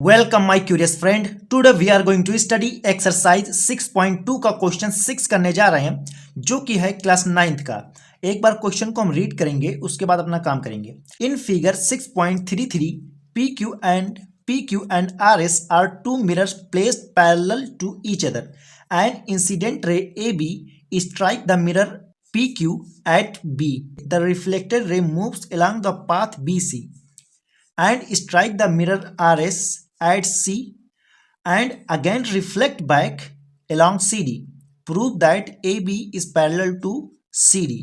Welcome my curious friend. Today we are going to study exercise 6.2 का question 6 करने जा रहे हैं, जो कि है क्लास 9th का। एक बार क्वेश्चन को हम रीड करेंगे, उसके बाद अपना काम करेंगे। In figure 6.33 PQ and RS are two mirrors placed parallel to each other. An incident ray AB strike the mirror PQ at B. The reflected ray moves along the path BC and strike the mirror RS at C and again reflect back along CD. Prove that AB is parallel to CD.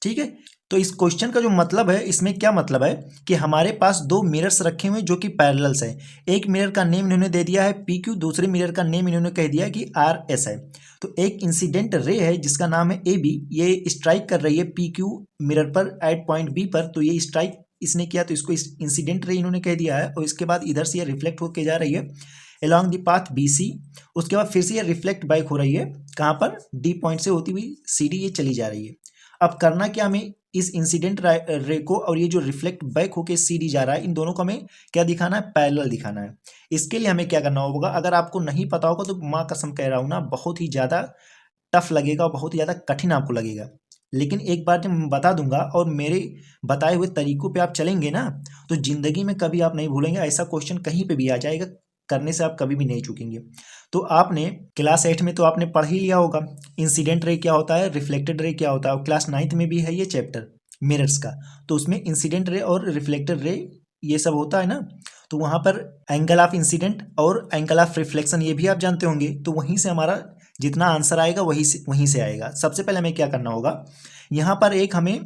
ठीक है, तो इस question का जो मतलब है, इसमें क्या मतलब है कि हमारे पास दो मिरर्स रखे हुए जो कि पैरेलल्स है। एक मिरर का नेम इन्होंने दे दिया है PQ, दूसरे मिरर का नेम इन्होंने कह दिया कि RS है। तो एक इंसिडेंट रे है जिसका नाम है AB, ये स्ट्राइक कर रही है PQ मिरर पर एट पॉइंट B पर। तो ये स्ट्राइक इसने किया तो इसको इंसिडेंट रे इन्होंने कह दिया है, और इसके बाद इधर से ये रिफ्लेक्ट होकर जा रही है along द पाथ BC। उसके बाद फिर से ये रिफ्लेक्ट बैक हो रही है, कहाँ पर? D पॉइंट से होती हुई CD ये चली जा रही है। अब करना क्या हमें, इस इंसिडेंट रे को और ये जो रिफ्लेक्ट बैक होके CD जा रहा है, इन दोनों को हमें क्या दिखाना है? पैरेलल दिखाना है। इसके लिए हमें क्या करना होगा, अगर आपको नहीं पता होगा तो माँ कसम कह रहा हूँ ना, बहुत ही ज़्यादा टफ लगेगा, बहुत ही ज़्यादा कठिन आपको लगेगा। लेकिन एक बार जब मैं बता दूंगा और मेरे बताए हुए तरीकों पे आप चलेंगे ना, तो जिंदगी में कभी आप नहीं भूलेंगे। ऐसा क्वेश्चन कहीं पे भी आ जाएगा, करने से आप कभी भी नहीं चूकेंगे। तो आपने क्लास 8 में तो आपने पढ़ ही लिया होगा इंसिडेंट रे क्या होता है, रिफ्लेक्टेड रे क्या होता है। क्लास 9th में भी है ये चैप्टर मिरर्स का, तो उसमें इंसिडेंट रे और रिफ्लेक्टेड रे ये सब होता है ना। तो वहां पर एंगल ऑफ इंसिडेंट और एंगल ऑफ रिफ्लेक्शन ये भी आप जानते होंगे। तो वहीं से हमारा जितना आंसर आएगा वहीं से आएगा। सबसे पहले हमें क्या करना होगा, यहाँ पर एक हमें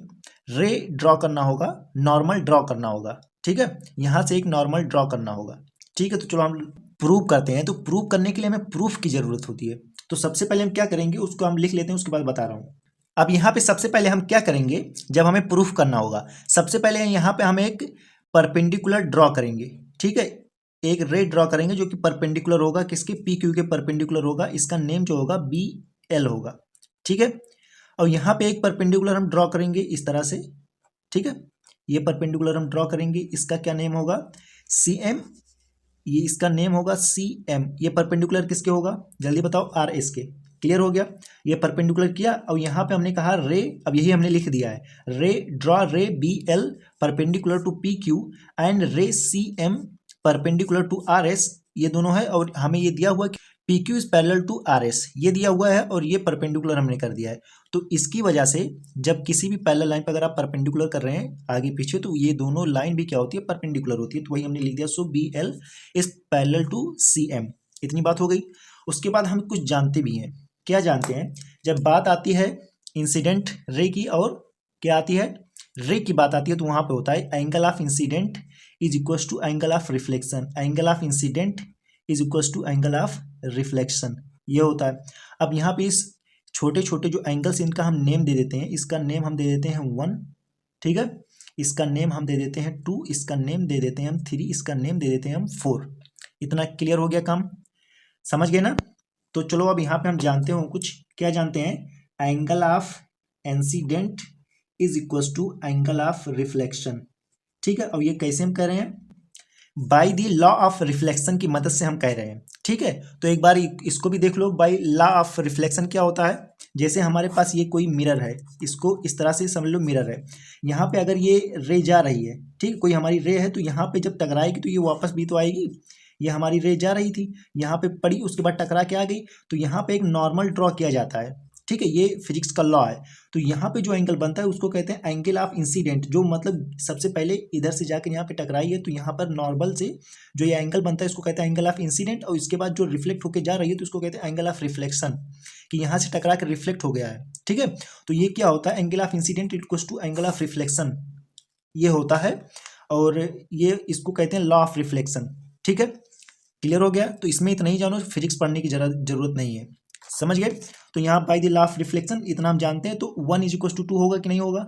रे ड्रॉ करना होगा, नॉर्मल ड्रॉ करना होगा। ठीक है, यहाँ से एक नॉर्मल ड्रॉ करना होगा। ठीक है, तो चलो हम प्रूव करते हैं। तो प्रूव करने के लिए हमें प्रूफ की जरूरत होती है। तो सबसे पहले हम क्या करेंगे, उसको हम लिख लेते हैं, उसके बाद बता रहा हूँ। अब यहाँ पे सबसे पहले हम क्या करेंगे, जब हमें प्रूफ करना होगा, सबसे पहले यहाँ पे हम एक परपेंडिकुलर ड्रॉ करेंगे। ठीक है, एक रे ड्रॉ करेंगे जो कि परपेंडिकुलर होगा, किसके? PQ के परपेंडिकुलर होगा। इसका नेम जो होगा BL होगा। ठीक है, और यहाँ पे एक परपेंडिकुलर हम ड्रॉ करेंगे इस तरह से। ठीक है, ये परपेंडिकुलर हम ड्रॉ करेंगे, इसका क्या नेम होगा? CM। ये इसका नेम होगा CM। ये परपेंडिकुलर किसके होगा, जल्दी बताओ? RS के। क्लियर हो गया? ये परपेंडिकुलर किया, और यहाँ पे हमने कहा रे, अब यही हमने लिख दिया है, रे draw ray BL perpendicular to PQ and ray CM perpendicular to RS। ये दोनों है, और हमें ये दिया हुआ है कि PQ is parallel to RS, ये दिया हुआ है, और ये परपेंडिकुलर हमने कर दिया है। तो इसकी वजह से जब किसी भी पैरेलल लाइन पर अगर आप परपेंडिकुलर कर रहे हैं आगे पीछे, तो ये दोनों लाइन भी क्या होती है? परपेंडिकुलर होती है। तो वही हमने लिख दिया, so BL is parallel to CM। इतनी बात हो गई। उसके बाद हम कुछ जानते भी हैं। क्या जानते हैं? जब बात आती है इंसिडेंट रे की, और क्या आती है? रे की बात आती है, तो वहां पे होता है angle of incident is equal to angle of reflection. Angle of incident is equal to angle of reflection, ये होता है। अब यहाँ पे इस छोटे छोटे जो एंगल्स, इनका हम नेम दे देते हैं। इसका नेम हम दे देते हैं 1, ठीक है, इसका नेम हम दे देते हैं 2, इसका नेम दे देते हैं हम 3, इसका नेम दे देते हैं हम 4। इतना क्लियर हो गया काम? समझ गए ना? तो चलो अब यहाँ पे हम जानते हो कुछ। क्या जानते हैं? Angle of incident is equal to angle of reflection. ठीक है, अब ये कैसे हम कह रहे हैं? By the law of reflection की मदद से हम कह रहे हैं। ठीक है, तो एक बार इसको भी देख लो। बाई लॉ ऑफ रिफ्लेक्शन क्या होता है? जैसे हमारे पास ये कोई मिरर है, इसको इस तरह से समझ लो मिरर है। यहाँ पे अगर ये रे जा रही है, ठीक, कोई हमारी रे है, तो यहाँ पे जब टकराएगी तो ये वापस भी तो आएगी। ये हमारी रे जा रही थी, यहाँ पे पड़ी, उसके बाद टकरा के आ गई, तो यहाँ पे एक नॉर्मल ड्रॉ किया जाता है। ठीक है, ये फिजिक्स का लॉ है। तो यहाँ पे जो एंगल बनता है उसको कहते हैं एंगल ऑफ इंसिडेंट। जो मतलब सबसे पहले इधर से जाकर यहाँ पे टकराई है, तो यहाँ पर नॉर्मल से जो ये एंगल बनता है इसको कहते हैं एंगल ऑफ इंसिडेंट, और इसके बाद जो रिफ्लेक्ट होकर जा रही है तो उसको कहते हैं एंगल ऑफ रिफ्लेक्शन, कि यहाँ से टकरा कर रिफ्लेक्ट हो गया है। ठीक है, तो ये क्या होता है? Angle of incident equals to angle of reflection, ये होता है, और ये इसको कहते हैं लॉ ऑफ रिफ्लेक्शन। ठीक है, क्लियर हो गया? तो इसमें इतना ही जानो, फिजिक्स पढ़ने की जरूरत नहीं है। समझ गए? तो यहाँ by the law of reflection इतना हम जानते हैं। तो 1 इज इक्वल टू 2 होगा कि नहीं होगा?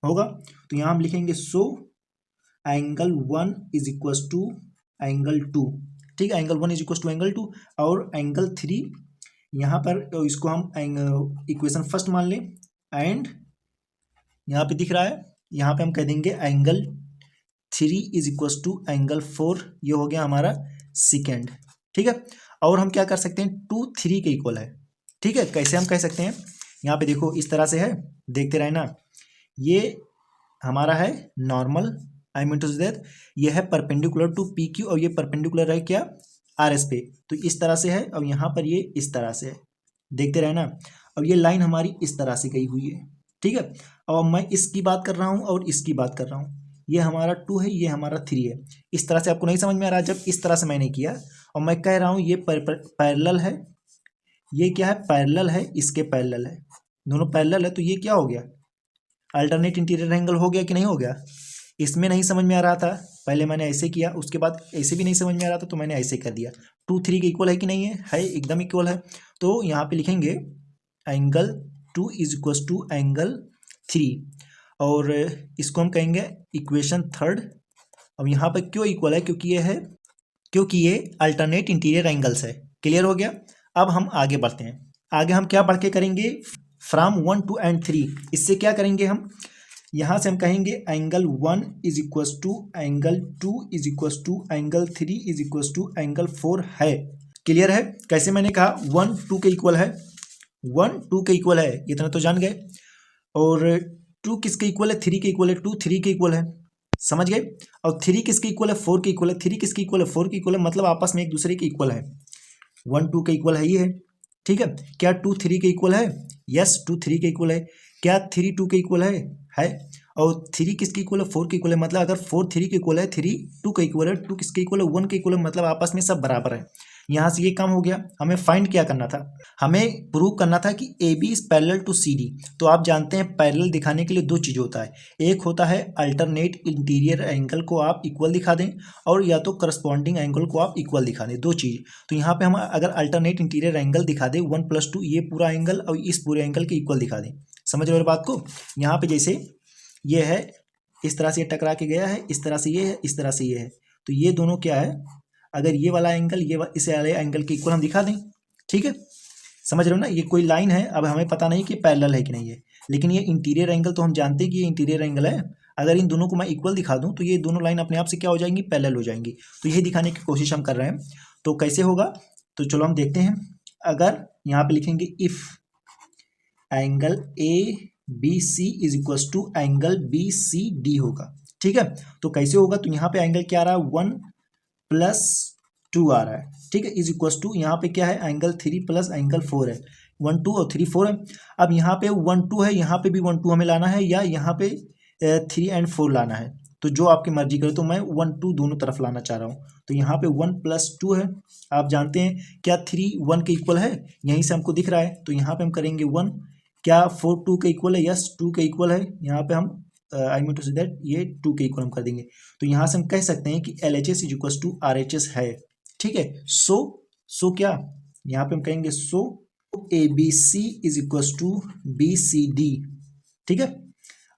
होगा। तो यहाँ हम लिखेंगे so angle 1 is equal to angle 2। ठीक है, angle 1 is equal to angle 2, और एंगल 3 यहाँ पर, तो इसको हम इक्वेशन फर्स्ट मान लें, एंड यहाँ पे दिख रहा है, यहाँ पे हम कह देंगे angle 3 is equal to angle 4। ये हो गया हमारा सेकेंड, ठीक है। और हम क्या कर सकते हैं, 2 3 के इक्वल है, ठीक है। कैसे हम कह सकते हैं, यहाँ पे देखो इस तरह से है, देखते रहे ना, ये हमारा है normal, I mean to say that ये है परपेंडिकुलर टू पी क्यू और ये परपेंडिकुलर है क्या आर एस पे, तो इस तरह से है। और यहाँ पर ये इस तरह से है, देखते रहे ना। अब ये लाइन हमारी इस तरह से गई हुई है, ठीक है। और मैं इसकी बात कर रहा हूँ और इसकी बात कर रहा हूँ, ये हमारा 2 है, ये हमारा 3 है। इस तरह से आपको नहीं समझ में आ रहा जब इस तरह से मैंने किया, और मैं कह रहा हूँ ये पैरेलल है, ये क्या है, पैरेलल है, इसके पैरेलल है, दोनों पैरेलल है, तो ये क्या हो गया, अल्टरनेट इंटीरियर एंगल हो गया कि नहीं हो गया। इसमें नहीं समझ में आ रहा था, पहले मैंने ऐसे किया, उसके बाद ऐसे भी नहीं समझ में आ रहा था तो मैंने ऐसे कर दिया। 2 3 के इक्वल है कि नहीं है, एकदम इक्वल है। तो यहाँ पे लिखेंगे angle 2 is equal to angle 3, और इसको हम कहेंगे इक्वेशन थर्ड। अब यहाँ पर क्यों इक्वल है, क्योंकि ये अल्टरनेट इंटीरियर एंगल्स है। क्लियर हो गया। अब हम आगे बढ़ते हैं, आगे हम क्या बढ़ के करेंगे, फ्रॉम 1 2 एंड 3, इससे क्या करेंगे हम, यहाँ से हम कहेंगे angle 1 is equal to angle 2 is equal to angle 3 is equal to angle 4 है। क्लियर है। कैसे मैंने कहा 1 2 के इक्वल है, 1 2 के इक्वल है, इतना तो जान गए। और 2 किसके इक्वल है, 3 के इक्वल है, 2 3 के इक्वल है, समझ गए। और 3 किसके इक्वल है, 4 के इक्वल है, 3 किसके इक्वल है, 4 के इक्वल है, मतलब आपस में एक दूसरे के इक्वल है। 1 2 के इक्वल है, ये है, ठीक है। क्या 2 3 के इक्वल है, यस 2 3 के इक्वल है। क्या 3 2 के इक्वल है। और 3 किसके इक्वल है, 4 के इक्वल है, मतलब अगर 4 3 के इक्वल है, 3 2 के इक्वल है, 2 किसके इक्वल है, 1 के इक्वल है, मतलब आपस में सब बराबर है। यहाँ से ये काम हो गया। हमें फाइंड क्या करना था, हमें प्रूव करना था कि A B is parallel to C D. तो आप जानते हैं पैरेलल दिखाने के लिए 2 चीज़ होता है, एक होता है अल्टरनेट इंटीरियर एंगल को आप इक्वल दिखा दें, और या तो करस्पॉन्डिंग एंगल को आप इक्वल दिखा दें, 2 चीज़। तो यहाँ पे हम अगर अल्टरनेट इंटीरियर एंगल दिखा दें 1 + 2, ये पूरा एंगल और इस पूरे एंगल के इक्वल दिखा दें, समझ रहे हो बात को। यहाँ पे जैसे ये है, इस तरह से ये टकरा के गया है, इस तरह से ये है, इस तरह से ये है, तो ये दोनों क्या है, अगर ये वाला एंगल इस वाले एंगल के इक्वल हम दिखा दें, ठीक है, समझ रहे हो ना। ये कोई लाइन है, अब हमें पता नहीं कि पैरेलल है कि नहीं है, लेकिन ये इंटीरियर एंगल तो हम जानते हैं कि ये इंटीरियर एंगल है। अगर इन दोनों को मैं इक्वल दिखा दूं तो ये दोनों लाइन अपने आप से क्या हो जाएंगी, पैरेलल हो जाएंगी। तो यही दिखाने की कोशिश हम कर रहे हैं। तो कैसे होगा, तो चलो हम देखते हैं। अगर यहाँ पे लिखेंगे if angle A B C is equal to angle B C D होगा, ठीक है। तो कैसे होगा, तो यहाँ पे एंगल क्या आ रहा है, 1 + 2 आ रहा है, ठीक है, इज इक्वल टू यहाँ पे क्या है, एंगल 3 + एंगल 4 है, 1 2 और 3 4 है। अब यहाँ पे 1 2 है, यहाँ पे भी 1 2 हमें लाना है, या यहाँ पे 3 और 4 लाना है, तो जो आपकी मर्जी करे। तो मैं 1 2 दोनों तरफ लाना चाह रहा हूँ, तो यहाँ पे 1 + 2 है। आप जानते हैं क्या 3 1 के इक्वल है, यहीं से हमको दिख रहा है, तो यहाँ पे हम करेंगे 1। क्या 4 2 के इक्वल है, यस 2 के इक्वल है, यहाँ पे हम I mean to say that ये 2 के इक्वल हम कर देंगे। तो यहाँ से हम कह सकते हैं कि LHS is equal to RHS है, ठीक है। सो क्या यहाँ पे हम कहेंगे, so ABC is equal to BCD, ठीक है।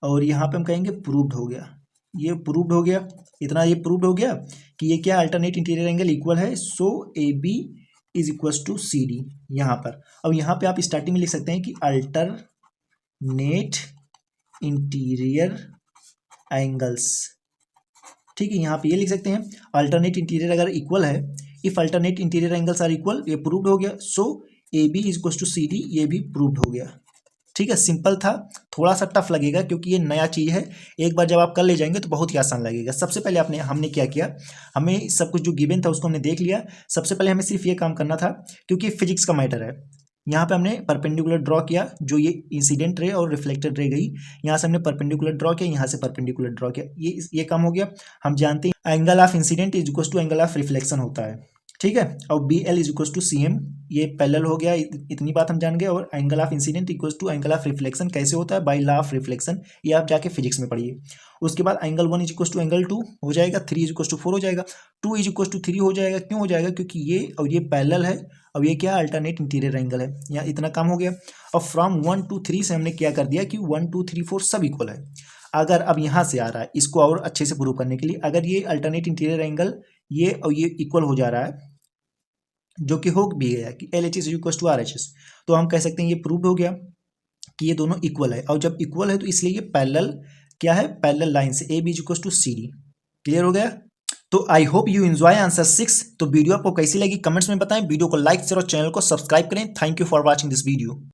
और यहाँ पे हम कहेंगे प्रूव्ड हो गया, ये प्रूव्ड हो गया, इतना ये प्रूव्ड हो गया कि ये क्या अल्टरनेट इंटीरियर एंगल इक्वल है। So AB is equal to CD यहाँ पर। अब यहाँ पे आप स्टार्टिंग में लिख सकते हैं कि अल्टरनेट इंटीरियर एंगल्स, ठीक है, यहाँ पे ये लिख सकते हैं अल्टरनेट इंटीरियर अगर इक्वल है, if alternate interior angles are equal, ये प्रूव्ड हो गया। So AB is equal to CD, ये भी प्रूव्ड हो गया, ठीक है। सिंपल था, थोड़ा सा टफ लगेगा क्योंकि ये नया चीज़ है, एक बार जब आप कर ले जाएंगे तो बहुत ही आसान लगेगा। सबसे पहले हमने क्या किया, हमें सब कुछ जो गिवन था उसको हमने देख लिया। सबसे पहले हमें सिर्फ ये काम करना था, क्योंकि फिजिक्स का मैटर है। यहाँ पे हमने परपेंडिकुलर ड्रॉ किया, जो ये इंसिडेंट रे और रिफ्लेक्टेड रे गई, यहाँ से हमने परपेंडिकुलर ड्रॉ किया, यहाँ से परपेंडिकुलर ड्रॉ किया, ये काम हो गया। हम जानते हैं angle of incident is equal to angle of reflection होता है, ठीक है। और BL is equal to CM, ये पैरेलल हो गया, इतनी बात हम जान गए। और angle of incident equal to angle of reflection कैसे होता है, बाय लॉ ऑफ रिफ्लेक्शन, ये आप जाके फिजिक्स में पढ़िए। उसके बाद angle 1 is equal to angle 2 हो जाएगा, 3 इज इक्वल टू 4 हो जाएगा, 2 इज इक्वल टू 3 हो जाएगा। क्यों हो जाएगा, क्योंकि ये और ये पैरेलल है, और ये क्या अल्टरनेट इंटीरियर एंगल है। यहाँ इतना काम हो गया। और फ्रॉम 1 2 3 से हमने क्या कर दिया कि 1 2 3 4 सब इक्वल है। अगर अब यहाँ से आ रहा है, इसको और अच्छे से प्रूव करने के लिए, अगर ये अल्टरनेट इंटीरियर एंगल ये और ये इक्वल हो जा रहा है, जो कि हो भी गया कि LHS इक्वल टू RHS, तो हम कह सकते हैं ये प्रूव हो गया कि ये दोनों इक्वल है। और जब इक्वल है तो इसलिए ये पैरेलल क्या है, पैरेलल लाइन से AB equal to CD। Clear हो गया। तो I hope you enjoy answer 6। तो वीडियो आपको कैसी लगी कमेंट्स में बताएं, वीडियो को लाइक शेयर और चैनल को सब्सक्राइब करें। Thank you for watching this video.